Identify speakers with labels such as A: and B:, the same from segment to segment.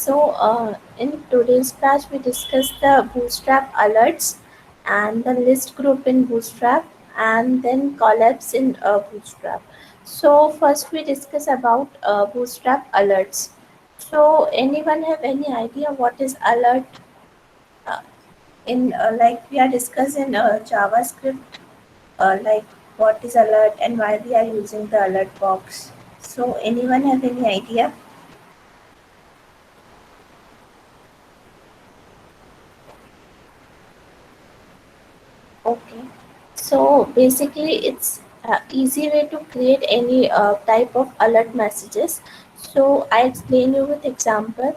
A: In today's class, we discuss the Bootstrap alerts and the list group in Bootstrap, and then collapse in Bootstrap. So, first we discuss about Bootstrap alerts. So, anyone have any idea what is alert? Uh, in like we are discussing JavaScript, like what is alert and why we are using the alert box. So, anyone have any idea? Okay. So basically, it's easy way to create any type of alert messages. So I explain you with example.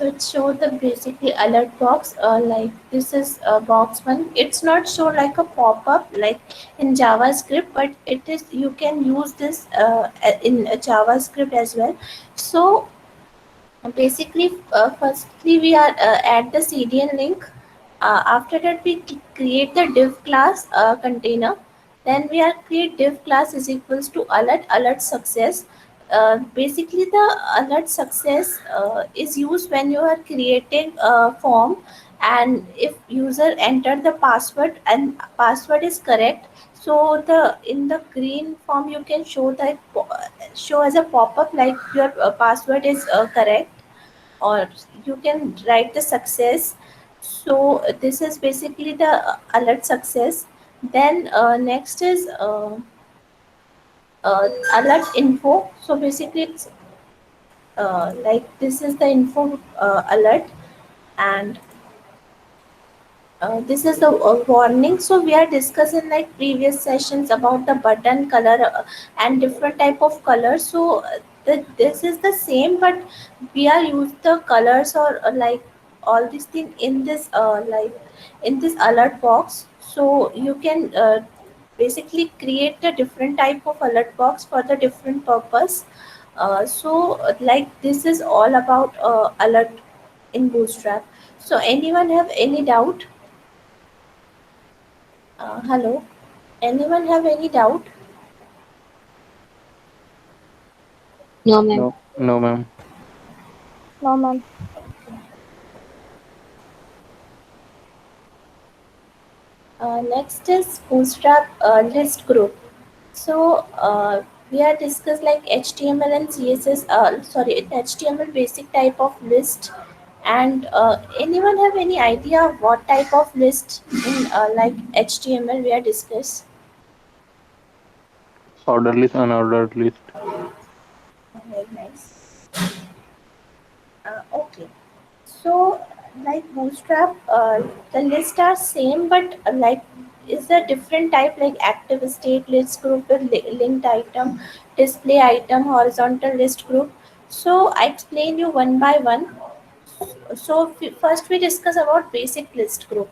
A: So it show the basically alert box. Like this is box one. It's not show like a pop up like in JavaScript, but it is you can use this in JavaScript as well. So basically, firstly we are add the CDN link. After that we create the div class container. Then we are create div class is equals to alert success. Basically the alert success is used when you are creating a form, and if user enter the password and password is correct, so the in the green form you can show that show as a pop-up like your password is correct, or you can write the success. So this is basically the alert success. Then next is alert info. So basically it's like this is the info alert, and this is the warning. So we are discussing like previous sessions about the button color and different type of colors. So this is the same, but we are use the colors or like all these things in this like in this alert box. So you can basically create a different type of alert box for the different purpose. Like this is all about alert in Bootstrap. So anyone have any doubt? Hello. Anyone have any doubt?
B: No, ma'am.
C: No, no, ma'am.
D: No, ma'am.
A: Next is Bootstrap list group. So we are discuss like HTML and CSS. Sorry, HTML basic type of list. And anyone have any idea of what type of list in like HTML we are discuss?
C: Ordered list, unordered list.
A: Very nice. Okay. So, like Bootstrap, the lists are same, but like is a different type like active state list group with linked item, display item, horizontal list group. So I explain you one by one. So first we discuss about basic list group.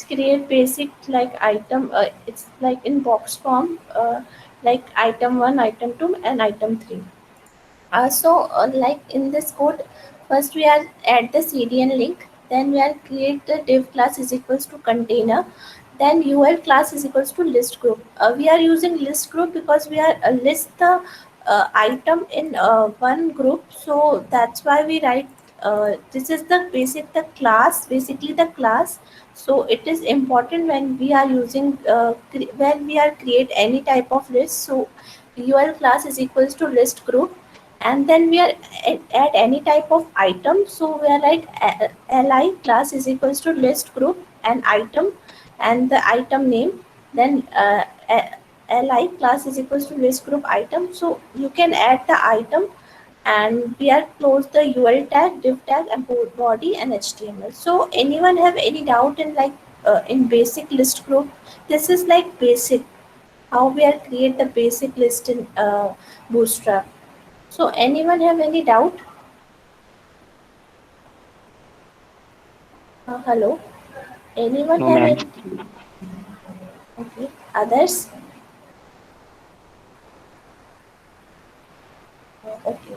A: create basic like item. It's like in box form, like item 1, item 2, and item 3. Like in this code, first we are add the CDN link, then we are create the div class is equals to container, then UL class is equals to list group. We are using list group because we are list the item in one group, so that's why we write. This is the basic the class, basically the class. So it is important when we are using when we are create any type of list. So UL class is equals to list group, and then we are at any type of item, so we are like li class is equals to list group and item and the item name, then li class is equals to list group item, so you can add the item, and we are close the ul tag, div tag, and body and html. So anyone have any doubt in like in basic list group? This is like basic how we are create the basic list in bootstrap. So anyone have any doubt? Hello? Anyone
C: No,
A: have
C: ma'am.
A: any? Okay. Others? Okay.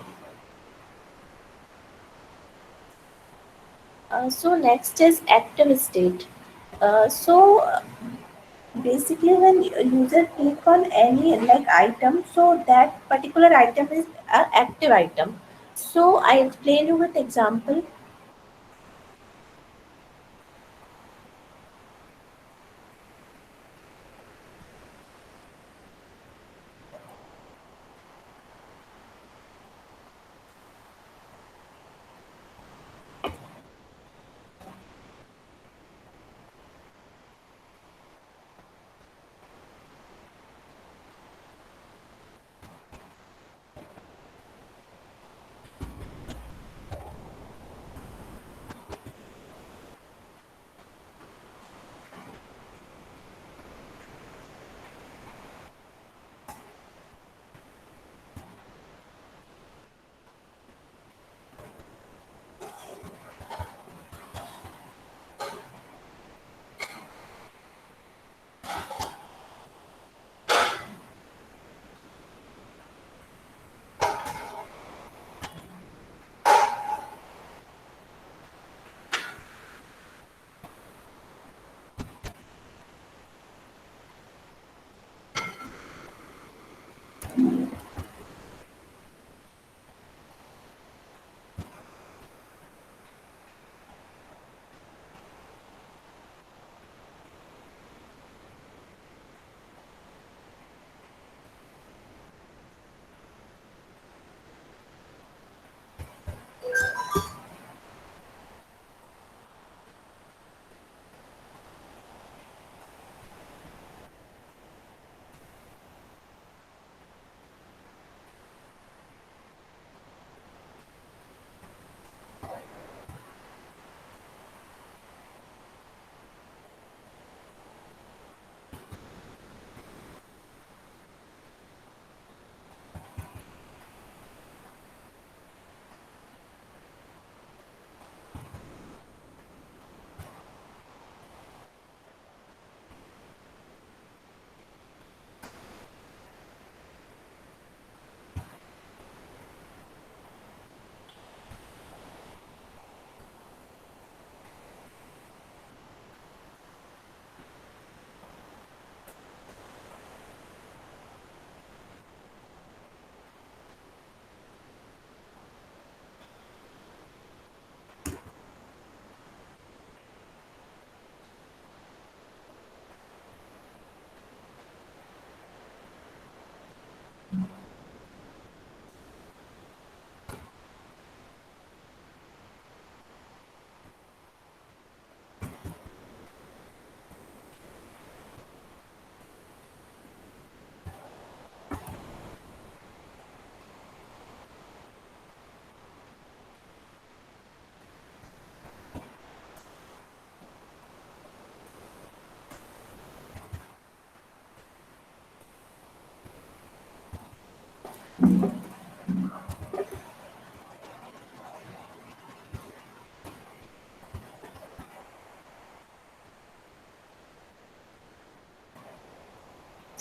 A: So next is active state. So basically when user click on any like item, so that particular item is an active item. So I explain you with example.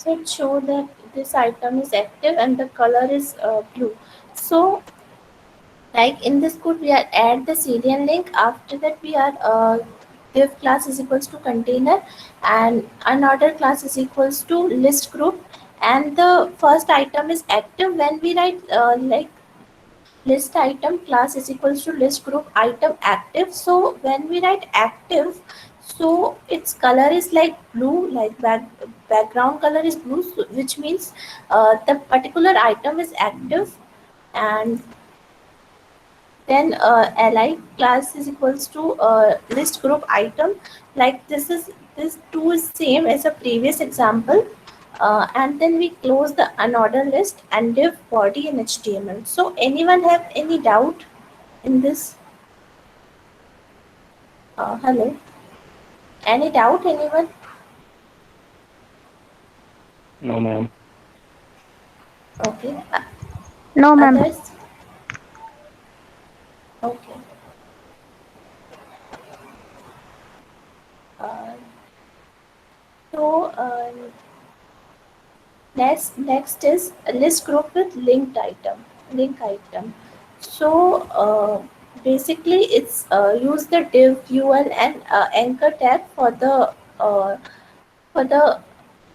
A: So it show that this item is active and the color is blue. So like in this code we are add the serial link. After that we are div class is equals to container and unordered class is equals to list group, and the first item is active. When we write like list item class is equals to list group item active, so when we write active, so its color is like blue, like background color is blue, so, which means the particular item is active. And then li class is equals to list group item, like this two is same as a previous example. And then we close the unordered list and div body in html. So anyone have any doubt in this? Hello, any doubt, anyone?
C: No, ma'am.
A: Okay.
D: No, ma'am.
A: Others? Okay. uh, so next is a list group with link item. So basically it's use the div ul and anchor tag uh, for the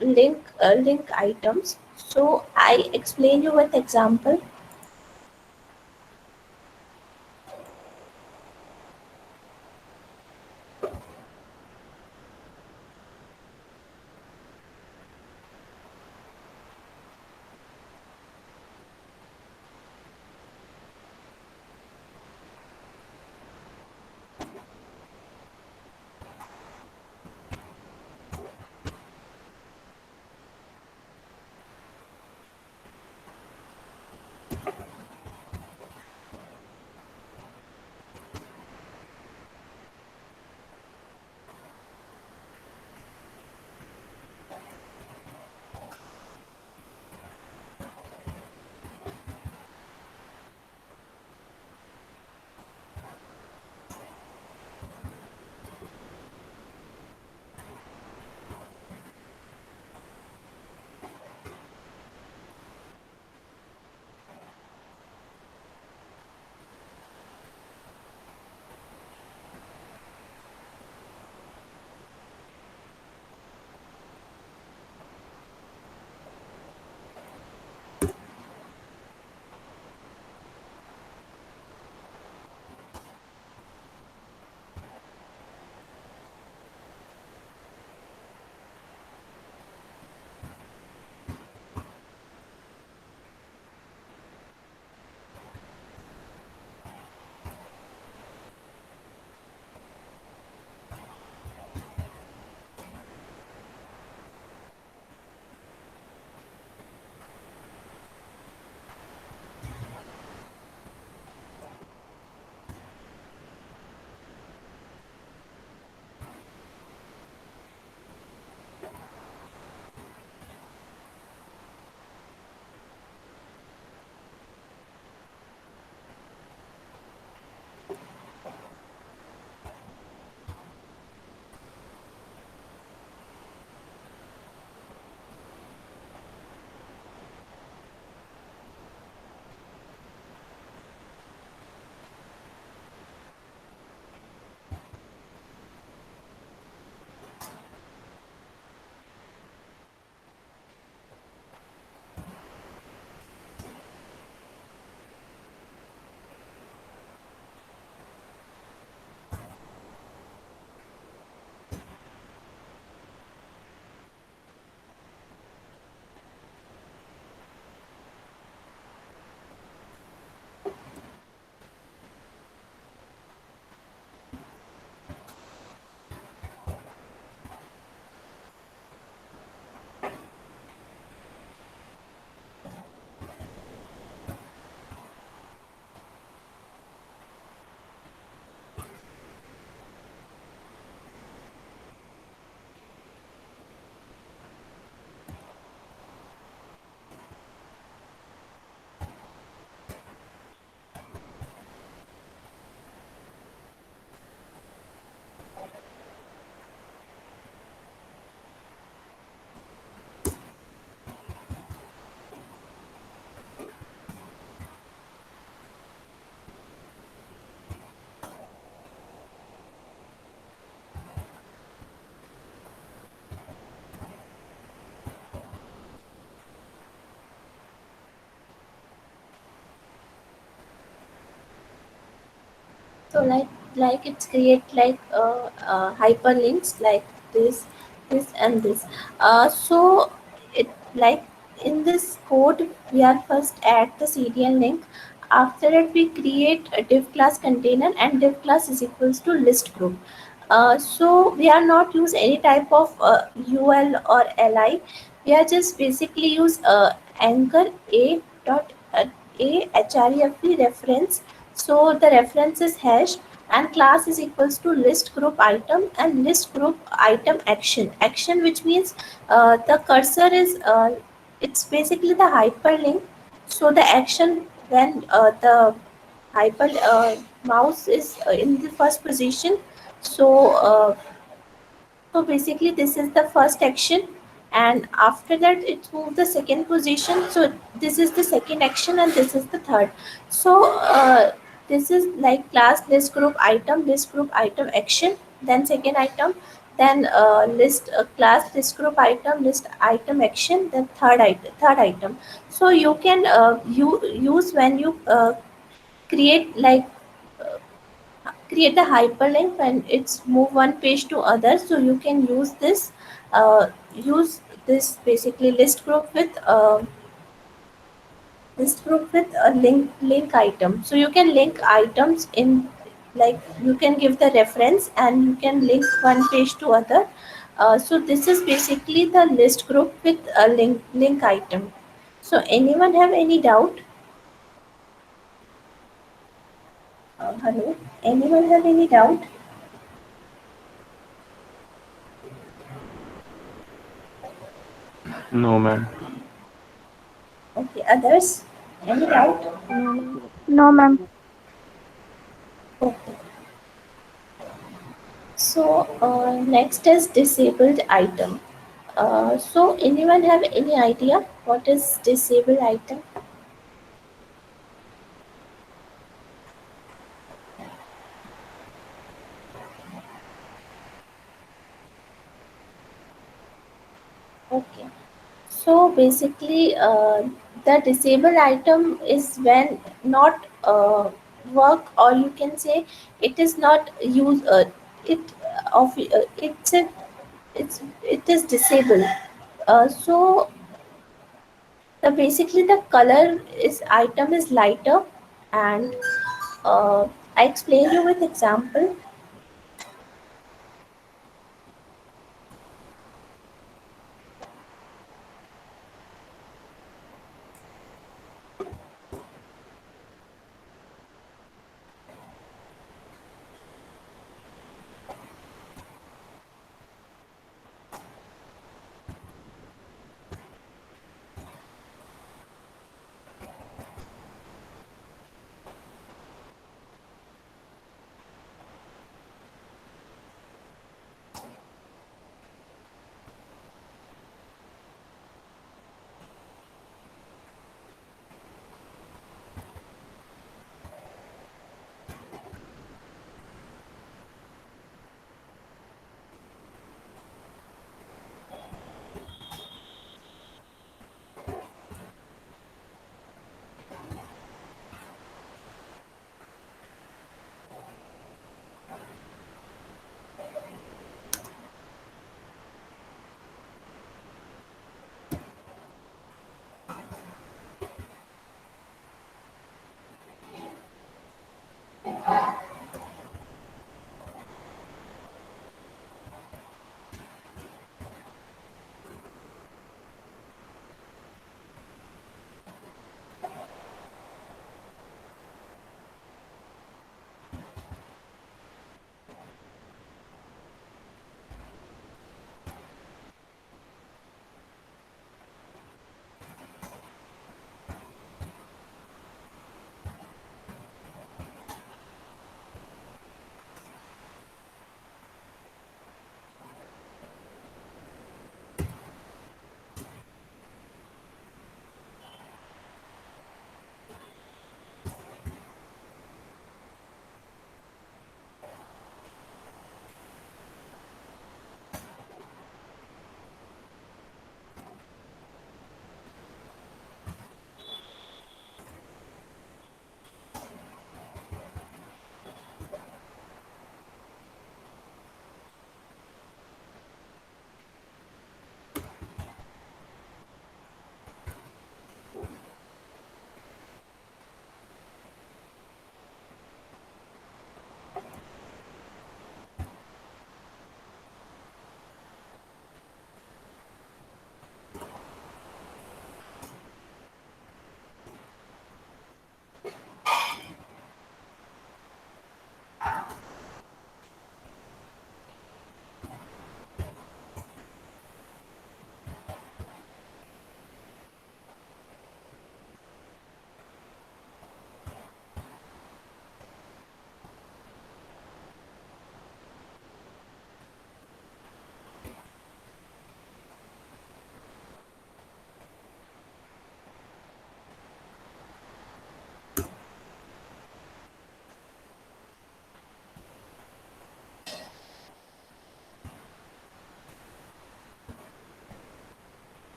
A: link items. So I explain you with example. So like it's create like hyperlinks like this, this and this. So it like in this code we are first add the serial link. After it we create a div class container and div class is equals to list group. So we are not use any type of UL or LI. We are just basically use anchor a dot a href reference. So the reference is hash and class is equals to list group item and list group item action, which means the cursor is it's basically the hyperlink. So the action when the hyper mouse is in the first position. So so basically this is the first action, and after that it moves the second position. So this is the second action and this is the third. So this is like class list group item action, then second item, then list class list group item list item action, then third item. So you can use when you create like create a hyperlink when it's move one page to other. So you can use this basically list group with a link item. So you can link items in like you can give the reference and you can link one page to other. So this is basically the list group with a link item. So anyone have any doubt? Hello, anyone have any doubt?
C: No, ma'am.
A: Okay, others, any doubt?
B: No, ma'am.
D: No, ma'am.
A: Okay. So next is disabled item. So anyone have any idea what is disabled item? Okay. So basically, the disabled item is when not work, or you can say it is not use. It it's a, it is disabled. So the basically the color is item is lighter, and I explain you with example.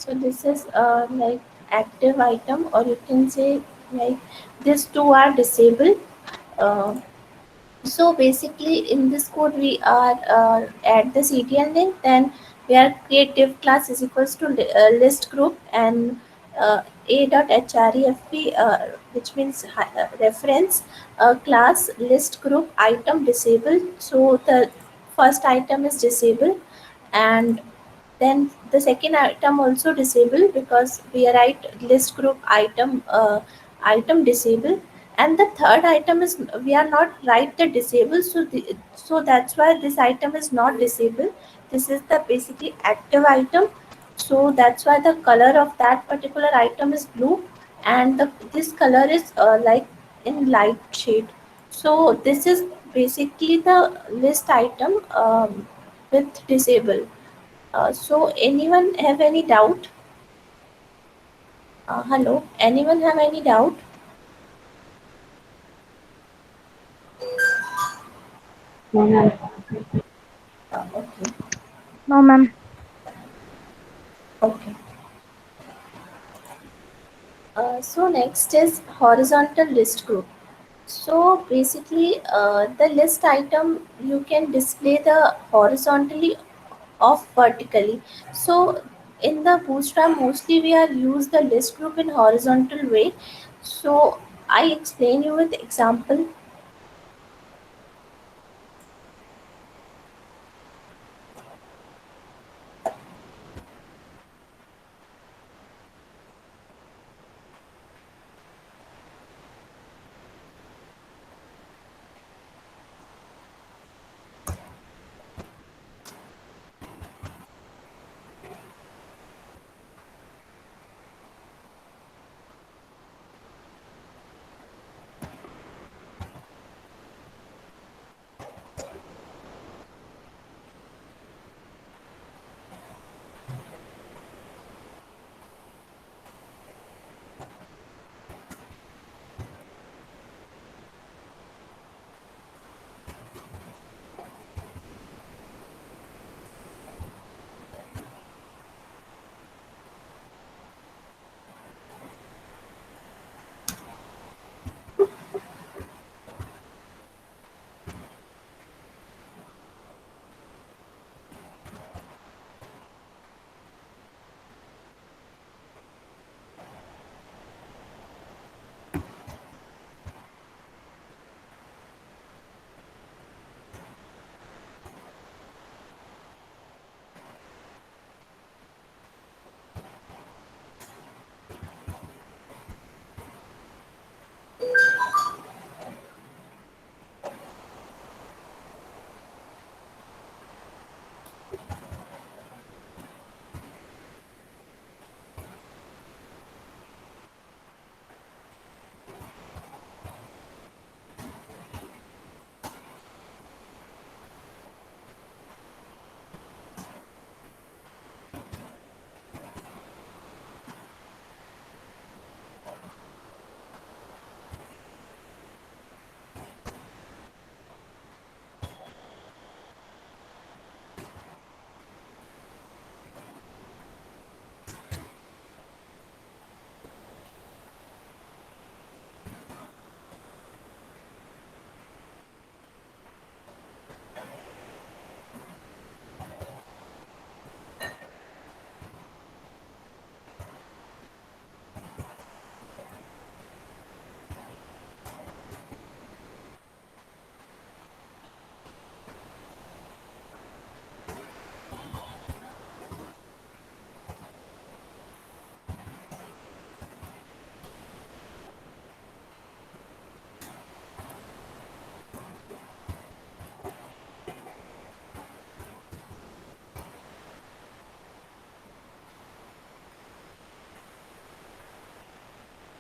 A: So this is like active item, or you can say like these two are disabled. Uh, so basically in this code we are at the cdn link, then we are create div class is equals to list group and a dot href which means reference class list group item disabled. So the first item is disabled, and then the second item also disabled because we write list group item disabled, and the third item is we are not write the disabled, so that's why this item is not disabled. This is the basically active item, so that's why the color of that particular item is blue, and this color is like in light shade. So this is basically the list item with disabled. So anyone have any doubt? Hello, anyone have any doubt?
B: No, ma'am.
A: Okay,
D: No, ma'am.
A: okay. So next is horizontal list group. So basically, the list item you can display the horizontally of vertically. So in the Bootstrap, mostly we are use the list group in horizontal way. So I explain you with example.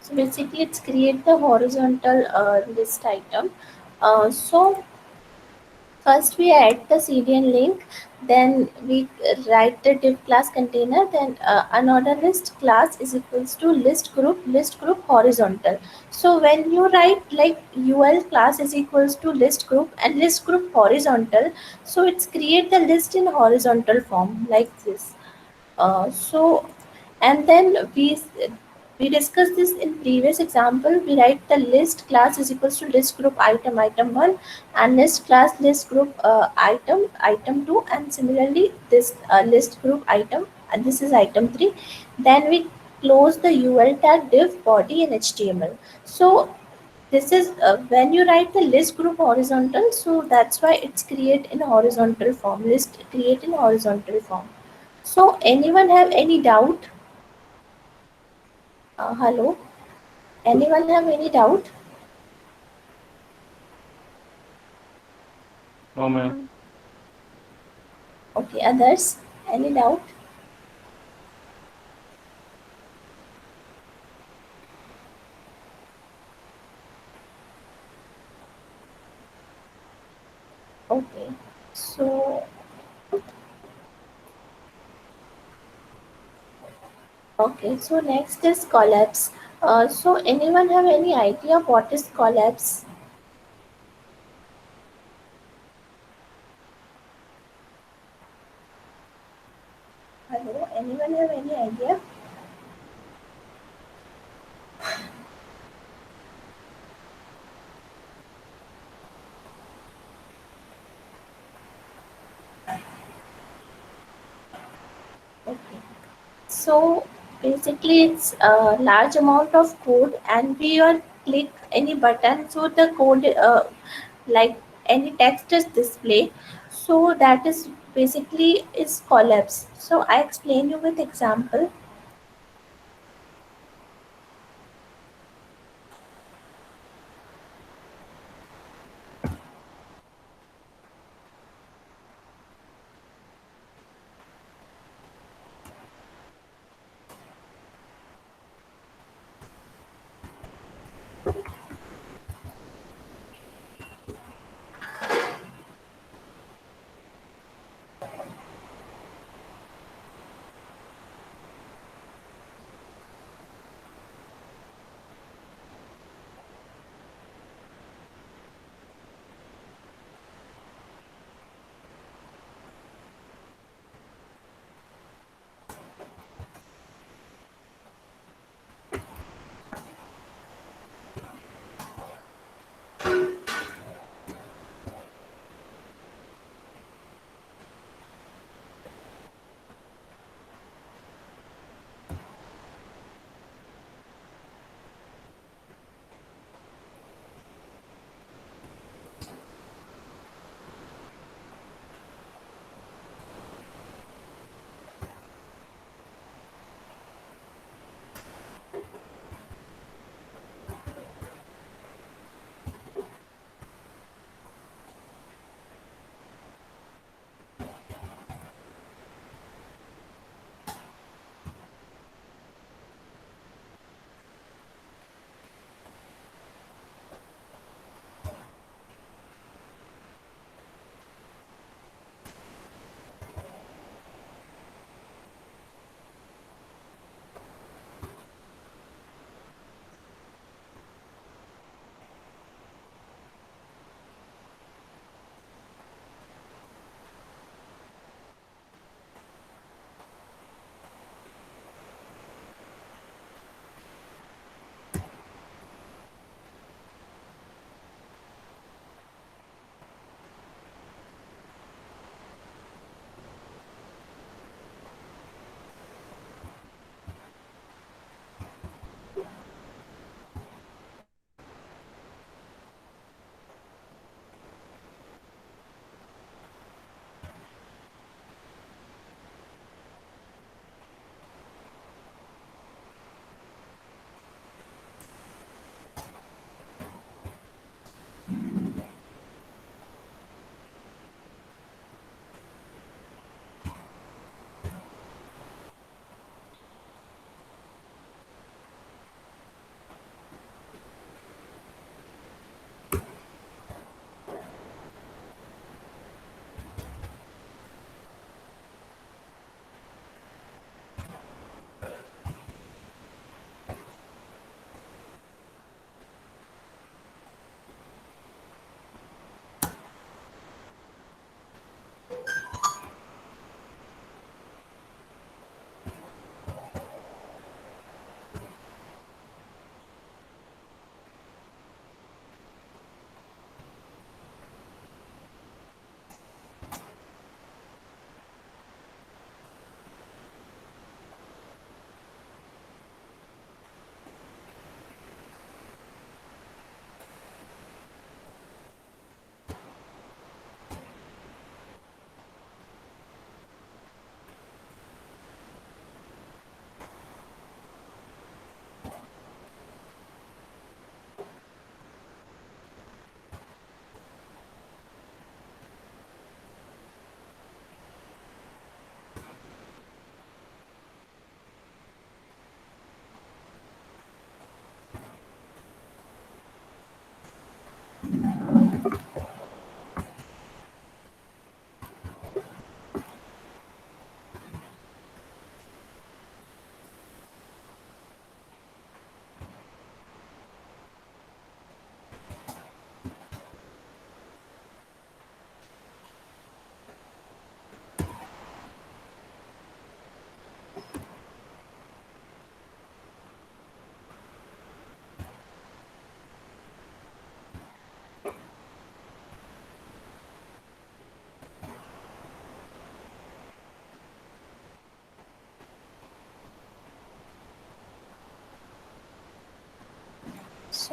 A: So basically, it's create the horizontal list item. So first we add the CDN link, then we write the div class container, then another list class is equals to list group horizontal. So when you write like UL class is equals to list group and list group horizontal, so it's create the list in horizontal form like this. So And then we discussed this in previous example. We write the list class is equals to list group item 1, and list class list group item 2, and similarly this list group item, and this is item 3. Then we close the ul tag div body in html. So this is when you write the list group horizontal, so that's why it's create in horizontal form, list create in horizontal form. So anyone have any doubt? Hello, anyone have any doubt?
C: No, ma'am.
A: Okay, others, any doubt? Okay, so okay, so next is collapse. So anyone have any idea what is collapse? Hello, anyone have any idea? Okay. So basically, it's a large amount of code, and we are click any button, so the code, like any text is displayed. So that is basically is collapse. So I explain you with example.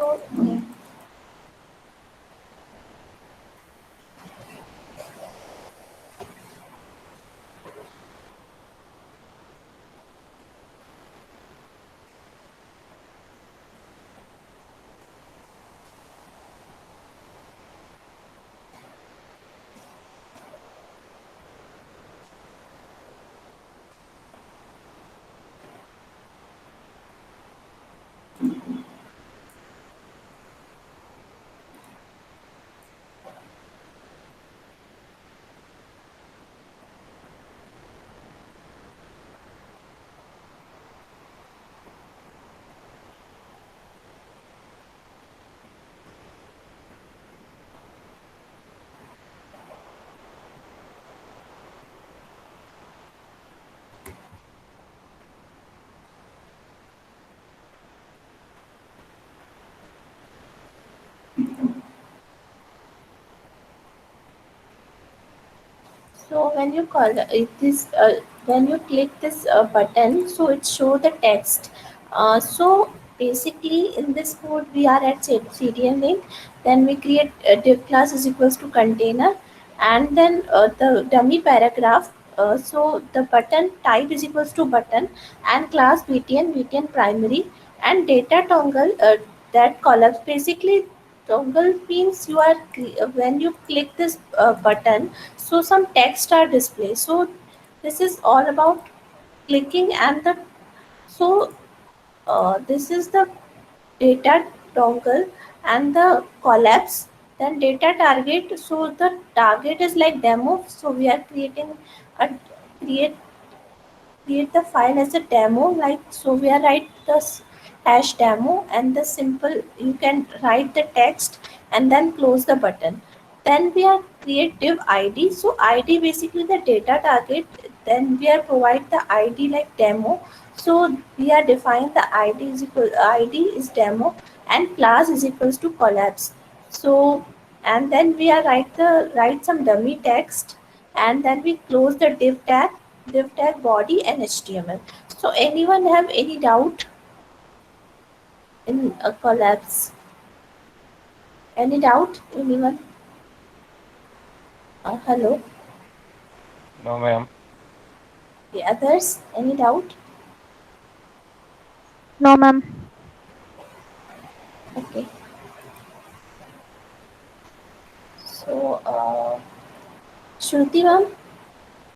A: So yeah. So when you call when you click this button, so it show the text. So basically, in this code, we are at CDN link. Then we create div class is equals to container, and then the dummy paragraph. So the button type is equals to button, and class BTN primary, and data toggle that collapse. Basically, toggle means you are when you click this button, so some text are displayed. So this is all about clicking and the so this is the data toggle and the collapse, then data target. So the target is like demo, so we are creating a create create the file as a demo, like so we are write this hash demo, and the simple you can write the text and then close the button. Then we are create div id, so id basically the data target, then we are provide the id like demo. So we are define the id is demo, and class is equals to collapse. So and then we are write some dummy text, and then we close the div tag body and HTML. So anyone have any doubt in a collapse? Any doubt? Anyone? Hello.
E: No, ma'am.
A: The others? Any doubt?
D: No, ma'am.
A: Okay. So Shruti ma'am,